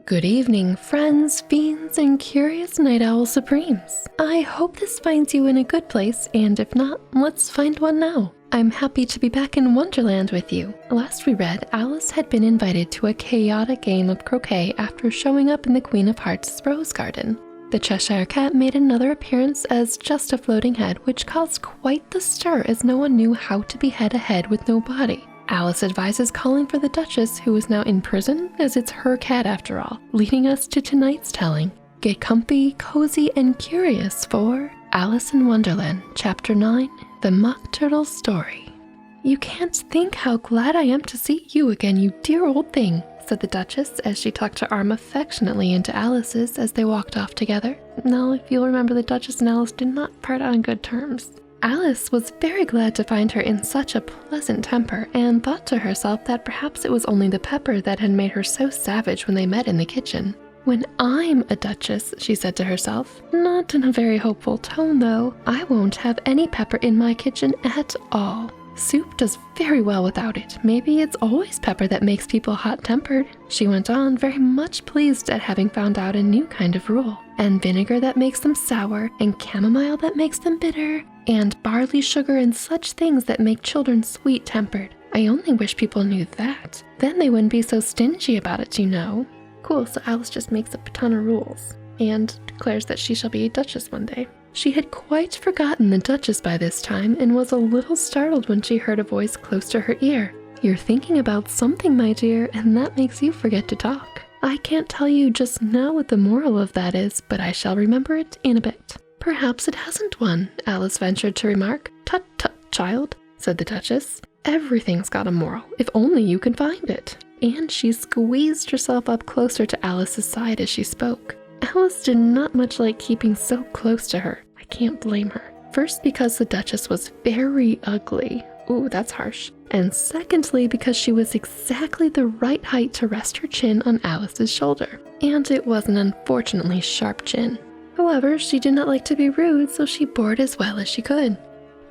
Good evening, friends, fiends, and curious night owl supremes. I hope this finds you in a good place, and if not, let's find one now. I'm happy to be back in Wonderland with you. Last we read, Alice had been invited to a chaotic game of croquet after showing up in the Queen of Hearts' rose garden. The Cheshire Cat made another appearance as just a floating head, which caused quite the stir as no one knew how to behead a head with no body. Alice advises calling for the Duchess, who is now in prison, as it's her cat after all, leading us to tonight's telling. Get comfy, cozy, and curious for Alice in Wonderland, Chapter 9, The Mock Turtle's Story. "You can't think how glad I am to see you again, you dear old thing," said the Duchess as she tucked her arm affectionately into Alice's as they walked off together. Now, if you'll remember, the Duchess and Alice did not part on good terms. Alice was very glad to find her in such a pleasant temper, and thought to herself that perhaps it was only the pepper that had made her so savage when they met in the kitchen. "When I'm a Duchess," she said to herself, not in a very hopeful tone though, "I won't have any pepper in my kitchen at all. Soup does very well without it. Maybe it's always pepper that makes people hot-tempered," she went on, very much pleased at having found out a new kind of rule. "And vinegar that makes them sour, and chamomile that makes them bitter, and barley sugar and such things that make children sweet-tempered. I only wish people knew that. Then they wouldn't be so stingy about it, you know." Cool, so Alice just makes up a ton of rules and declares that she shall be a Duchess one day. She had quite forgotten the Duchess by this time and was a little startled when she heard a voice close to her ear. "You're thinking about something, my dear, and that makes you forget to talk. I can't tell you just now what the moral of that is, but I shall remember it in a bit." "Perhaps it hasn't one," Alice ventured to remark. "Tut, tut, child," said the Duchess. "Everything's got a moral, if only you can find it." And she squeezed herself up closer to Alice's side as she spoke. Alice did not much like keeping so close to her. I can't blame her. First, because the Duchess was very ugly. Ooh, that's harsh. And secondly, because she was exactly the right height to rest her chin on Alice's shoulder. And it was an unfortunately sharp chin. However, she did not like to be rude, so she bore it as well as she could.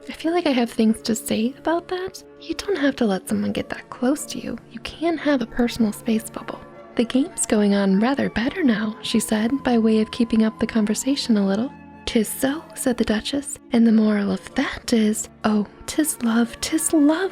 I feel like I have things to say about that. You don't have to let someone get that close to you. You can have a personal space bubble. "The game's going on rather better now," she said, by way of keeping up the conversation a little. "'Tis so," said the Duchess, "and the moral of that is, oh, 'tis love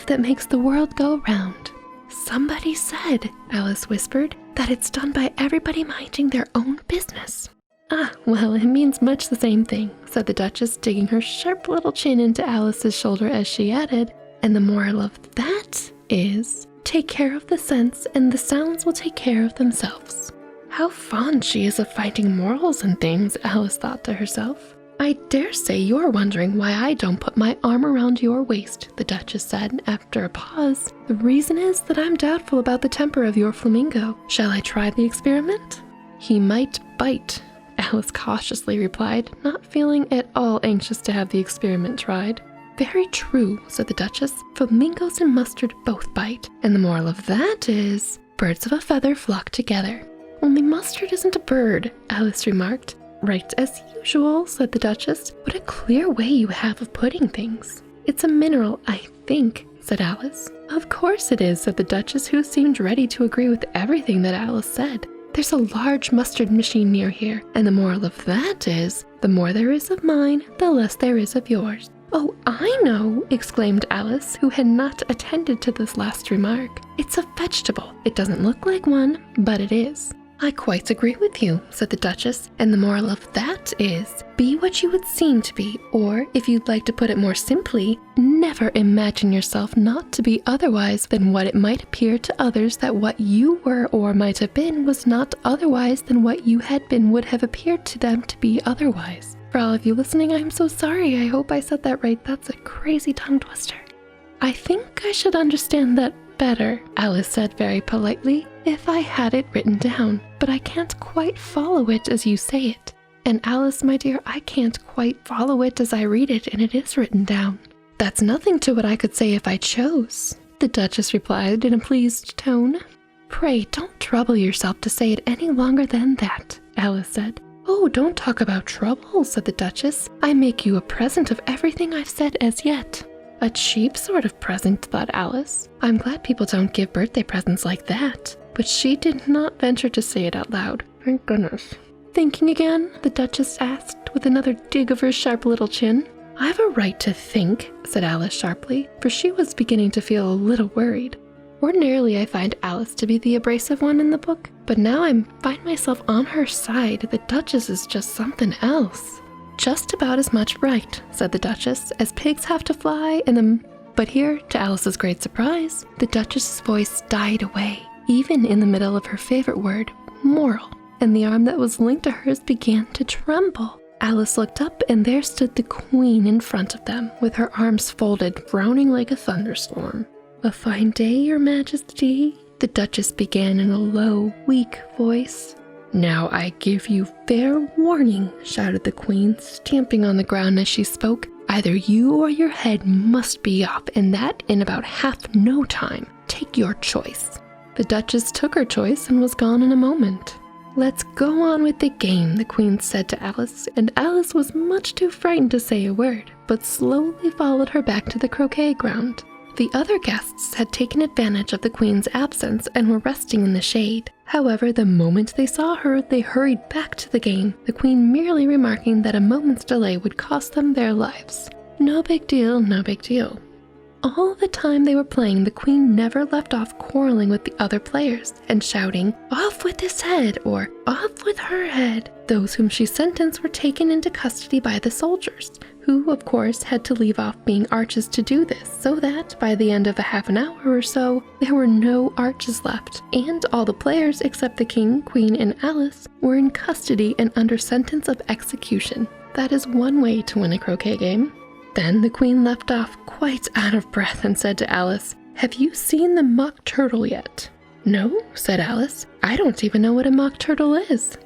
that makes the world go round." "Somebody said," Alice whispered, "that it's done by everybody minding their own business." "Ah, well, it means much the same thing," said the Duchess, digging her sharp little chin into Alice's shoulder as she added, "and the moral of that is, take care of the scents and the sounds will take care of themselves." How fond she is of finding morals and things, Alice thought to herself. "I dare say you're wondering why I don't put my arm around your waist," the Duchess said after a pause. "The reason is that I'm doubtful about the temper of your flamingo. Shall I try the experiment?" "He might bite," Alice cautiously replied, not feeling at all anxious to have the experiment tried. "Very true," said the Duchess. "Flamingos and mustard both bite, and the moral of that is, birds of a feather flock together." "Only mustard isn't a bird," Alice remarked. "Right as usual," said the Duchess. "What a clear way you have of putting things." "It's a mineral, I think," said Alice. "Of course it is," said the Duchess, who seemed ready to agree with everything that Alice said. "There's a large mustard machine near here, and the moral of that is, the more there is of mine, the less there is of yours." "Oh, I know!" exclaimed Alice, who had not attended to this last remark. "It's a vegetable. It doesn't look like one, but it is." "I quite agree with you," said the Duchess, "and the moral of that is, be what you would seem to be, or, if you'd like to put it more simply, never imagine yourself not to be otherwise than what it might appear to others that what you were or might have been was not otherwise than what you had been would have appeared to them to be otherwise." For all of you listening, I'm so sorry. I hope I said that right. That's a crazy tongue twister. "I think I should understand that better," Alice said very politely, "if I had it written down, but I can't quite follow it as you say it. And Alice, my dear, I can't quite follow it as I read it, and it is written down." "That's nothing to what I could say if I chose," the Duchess replied in a pleased tone. "Pray don't trouble yourself to say it any longer than that," Alice said. "Oh, don't talk about trouble," said the Duchess. "I make you a present of everything I've said as yet." A cheap sort of present, thought Alice. I'm glad people don't give birthday presents like that. but she did not venture to say it out loud. Thank goodness. Thinking again? The Duchess asked with another dig of her sharp little chin. I've a right to think, said Alice sharply, for she was beginning to feel a little worried. Ordinarily I find Alice to be the abrasive one in the book, but now I find myself on her side. The Duchess is just something else. Just about as much right, said the Duchess, as pigs have to fly and the... But here, to Alice's great surprise, the Duchess's voice died away, even in the middle of her favorite word, moral, and the arm that was linked to hers began to tremble. Alice looked up, and there stood the Queen in front of them, with her arms folded, frowning like a thunderstorm. A fine day, Your Majesty, the Duchess began in a low, weak voice. Now I give you fair warning, shouted the Queen, stamping on the ground as she spoke. Either you or your head must be off, and that in about half no time. Take your choice. The Duchess took her choice and was gone in a moment. Let's go on with the game, the Queen said to Alice, and Alice was much too frightened to say a word, but slowly followed her back to the croquet ground. The other guests had taken advantage of the Queen's absence and were resting in the shade. However, the moment they saw her, they hurried back to the game, the Queen merely remarking that a moment's delay would cost them their lives. No big deal, no big deal. All the time they were playing, the Queen never left off quarreling with the other players and shouting, "Off with his head," or "Off with her head." Those whom she sentenced were taken into custody by the soldiers, who, of course, had to leave off being arches to do this, so that, by the end of a half an hour or so, there were no arches left, and all the players except the King, Queen, and Alice were in custody and under sentence of execution. That is one way to win a croquet game. Then the Queen left off quite out of breath and said to Alice, "Have you seen the mock turtle yet?" "No," said Alice. "I don't even know what a mock turtle is."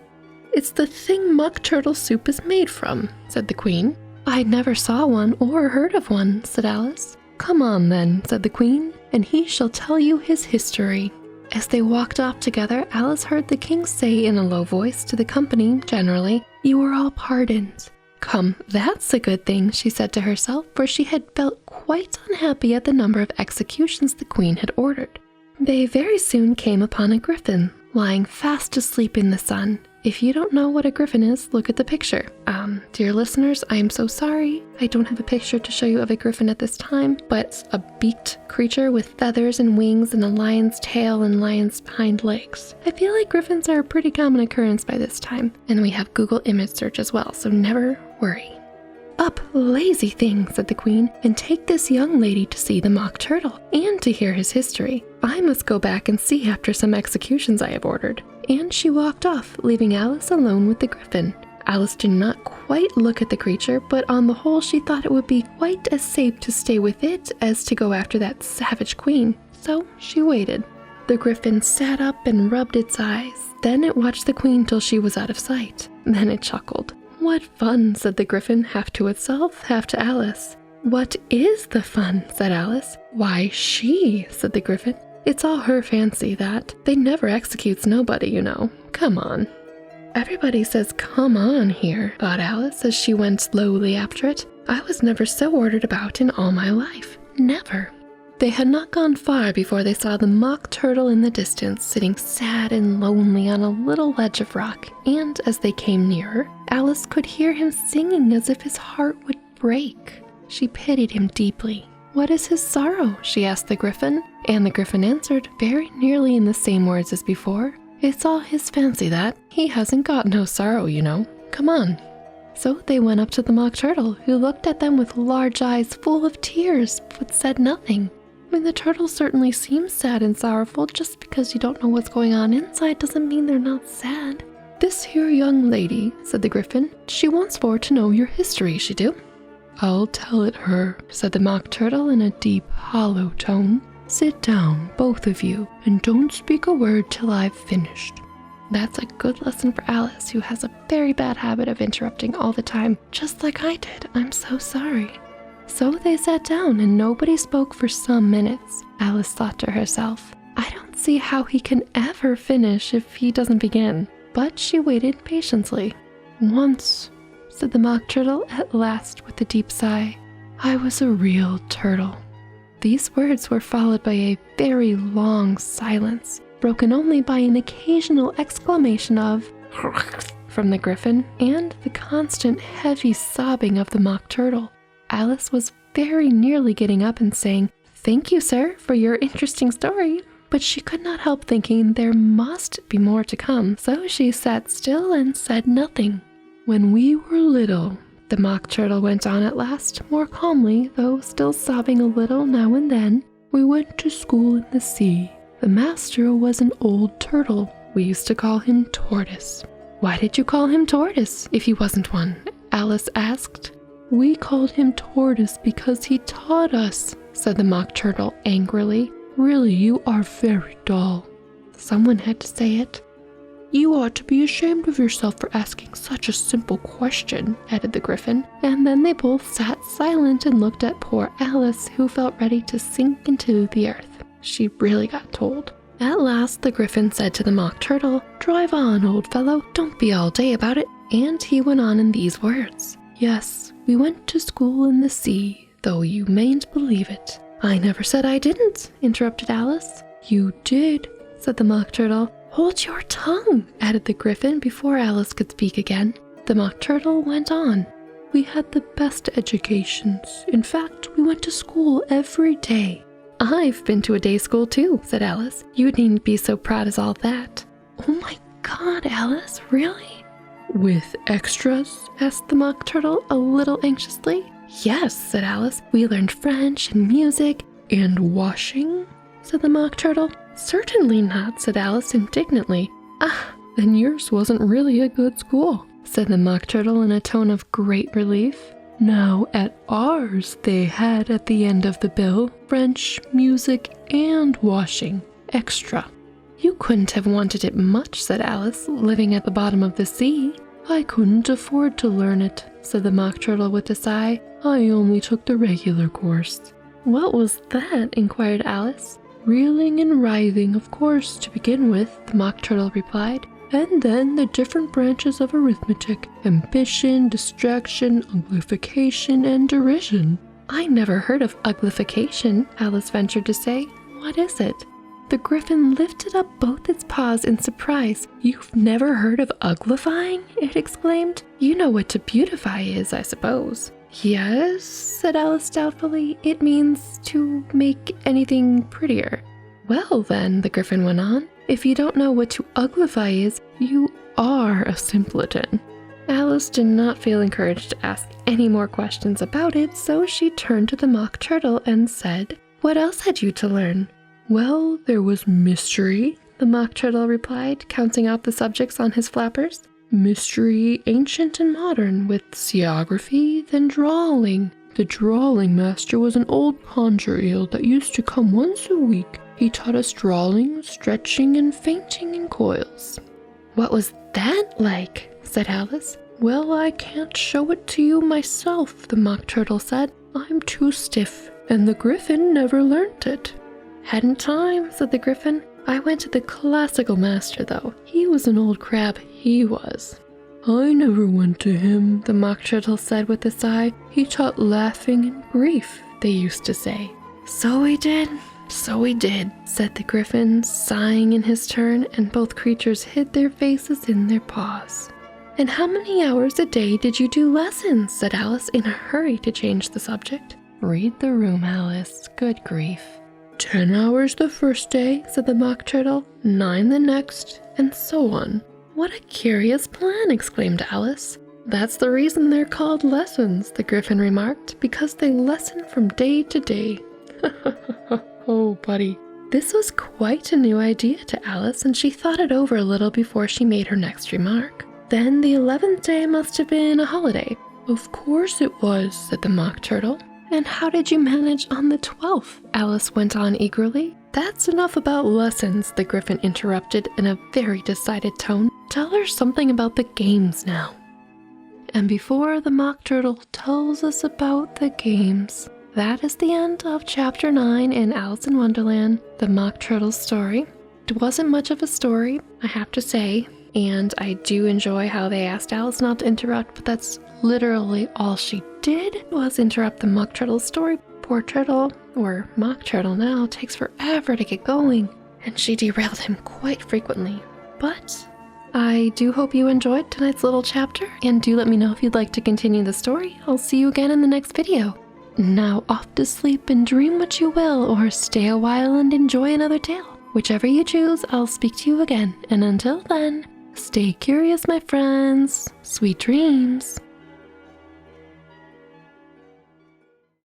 "It's the thing mock turtle soup is made from," said the Queen. "I never saw one or heard of one," said Alice. "Come on then," said the Queen, "and he shall tell you his history." As they walked off together, Alice heard the King say in a low voice to the company generally, "You are all pardoned." Come, that's a good thing, she said to herself, for she had felt quite unhappy at the number of executions the Queen had ordered. They very soon came upon a Gryphon, lying fast asleep in the sun. If you don't know what a Gryphon is, look at the picture. Dear listeners, I am so sorry. I don't have a picture to show you of a Gryphon at this time, but it's a beaked creature with feathers and wings and a lion's tail and lion's hind legs. I feel like Gryphons are a pretty common occurrence by this time, and we have Google image search as well, so never worry. "Up, lazy thing," said the Queen, "and take this young lady to see the mock turtle, and to hear his history. I must go back and see after some executions I have ordered." And she walked off, leaving Alice alone with the Gryphon. Alice did not quite look at the creature, but on the whole she thought it would be quite as safe to stay with it as to go after that savage Queen, so she waited. The Gryphon sat up and rubbed its eyes. Then it watched the Queen till she was out of sight. Then it chuckled. "What fun," said the Gryphon, half to itself, half to Alice. "What is the fun?" said Alice. "Why, she," said the Gryphon. "It's all her fancy, that. They never executes nobody, you know. Come on." Everybody says "come on" here, thought Alice as she went slowly after it. I was never so ordered about in all my life. Never. They had not gone far before they saw the mock turtle in the distance, sitting sad and lonely on a little ledge of rock, and as they came nearer, Alice could hear him singing as if his heart would break. She pitied him deeply. "What is his sorrow?" she asked the Gryphon, and the Gryphon answered very nearly in the same words as before. "It's all his fancy, that. He hasn't got no sorrow, you know. Come on." So they went up to the mock turtle, who looked at them with large eyes full of tears, but said nothing. I mean, the turtle certainly seems sad and sorrowful. Just because you don't know what's going on inside doesn't mean they're not sad. "This here young lady," said the Gryphon, "she wants for to know your history, she do." "I'll tell it her," said the mock turtle in a deep, hollow tone. "Sit down, both of you, and don't speak a word till I've finished." That's a good lesson for Alice, who has a very bad habit of interrupting all the time, just like I did. I'm so sorry. So they sat down, and nobody spoke for some minutes. Alice thought to herself, I don't see how he can ever finish if he doesn't begin. But she waited patiently. "Once," said the mock turtle at last with a deep sigh, "I was a real turtle." These words were followed by a very long silence, broken only by an occasional exclamation of from the Gryphon and the constant heavy sobbing of the Mock Turtle. Alice was very nearly getting up and saying, "Thank you, sir, for your interesting story," but she could not help thinking there must be more to come, so she sat still and said nothing. "When we were little," the Mock Turtle went on at last, more calmly, though still sobbing a little now and then, "we went to school in the sea. The master was an old turtle. We used to call him Tortoise." "Why did you call him Tortoise, if he wasn't one?" Alice asked. "We called him Tortoise because he taught us," said the Mock Turtle angrily. "Really, you are very dull." Someone had to say it. "You ought to be ashamed of yourself for asking such a simple question," added the Gryphon, and then they both sat silent and looked at poor Alice, who felt ready to sink into the earth. She really got told. At last the Gryphon said to the Mock Turtle, "Drive on, old fellow, don't be all day about it," and he went on in these words. "Yes, we went to school in the sea, though you mayn't believe it." "I never said I didn't," interrupted Alice. "You did," said the Mock Turtle. "Hold your tongue," added the Gryphon before Alice could speak again. The Mock Turtle went on. "We had the best educations. In fact, we went to school every day." "I've been to a day school too," said Alice. "You needn't be so proud as all that." "Oh my God, Alice, really?" "With extras?" asked the Mock Turtle a little anxiously. "Yes," said Alice. "We learned French and music." "And washing?" said the Mock Turtle. "Certainly not," said Alice indignantly. "Ah, then yours wasn't really a good school," said the Mock Turtle in a tone of great relief. "Now, at ours, they had at the end of the bill French, music, and washing. Extra." "You couldn't have wanted it much," said Alice, "living at the bottom of the sea." "I couldn't afford to learn it," said the Mock Turtle with a sigh. "I only took the regular course." "What was that?" inquired Alice. "Reeling and writhing, of course, to begin with," the Mock Turtle replied. "And then the different branches of arithmetic: ambition, distraction, uglification, and derision." "I never heard of uglification," Alice ventured to say. "What is it?" The Gryphon lifted up both its paws in surprise. "You've never heard of uglifying?" it exclaimed. "You know what to beautify is, I suppose." "Yes," said Alice doubtfully. "It means to make anything prettier." "Well then," the Gryphon went on, "if you don't know what to uglify is, you are a simpleton." Alice did not feel encouraged to ask any more questions about it, so she turned to the Mock Turtle and said, "What else had you to learn?" "Well, there was mystery," the Mock Turtle replied, counting out the subjects on his flappers. "Mystery, ancient and modern, with seaography, then drawing. The drawing master was an old conger eel that used to come once a week. He taught us drawing, stretching, and fainting in coils." "What was that like?" said Alice. "Well, I can't show it to you myself," the Mock Turtle said. "I'm too stiff, and the Gryphon never learnt it." "Hadn't time," said the Gryphon. "I went to the classical master, though. He was an old crab, he was." "I never went to him," the Mock Turtle said with a sigh. "He taught laughing and grief, they used to say." "So he did, said the Gryphon, sighing in his turn, and both creatures hid their faces in their paws. "And how many hours a day did you do lessons?" said Alice, in a hurry to change the subject. "Read the room, Alice. Good grief." 10 hours the first day," said the Mock Turtle, 9 the next, and so on. "What a curious plan!" exclaimed Alice. "That's the reason they're called lessons," the Gryphon remarked, "because they lesson from day to day." "Oh, buddy." This was quite a new idea to Alice, and she thought it over a little before she made her next remark. "Then the 11th day must have been a holiday." "Of course it was," said the Mock Turtle. "And how did you manage on the 12th?" Alice went on eagerly. "That's enough about lessons," the Gryphon interrupted in a very decided tone. "Tell her something about the games now." And before the Mock Turtle tells us about the games, that is the end of Chapter 9 in Alice in Wonderland, the Mock Turtle's story. It wasn't much of a story, I have to say, and I do enjoy how they asked Alice not to interrupt, but that's literally all she did was interrupt the Mock Turtle's story. Poor turtle, or Mock Turtle now, takes forever to get going. and she derailed him quite frequently. But I do hope you enjoyed tonight's little chapter, and do let me know if you'd like to continue the story. I'll see you again in the next video. Now off to sleep and dream what you will, or stay a while and enjoy another tale. Whichever you choose, I'll speak to you again, and until then, stay curious, my friends. Sweet dreams.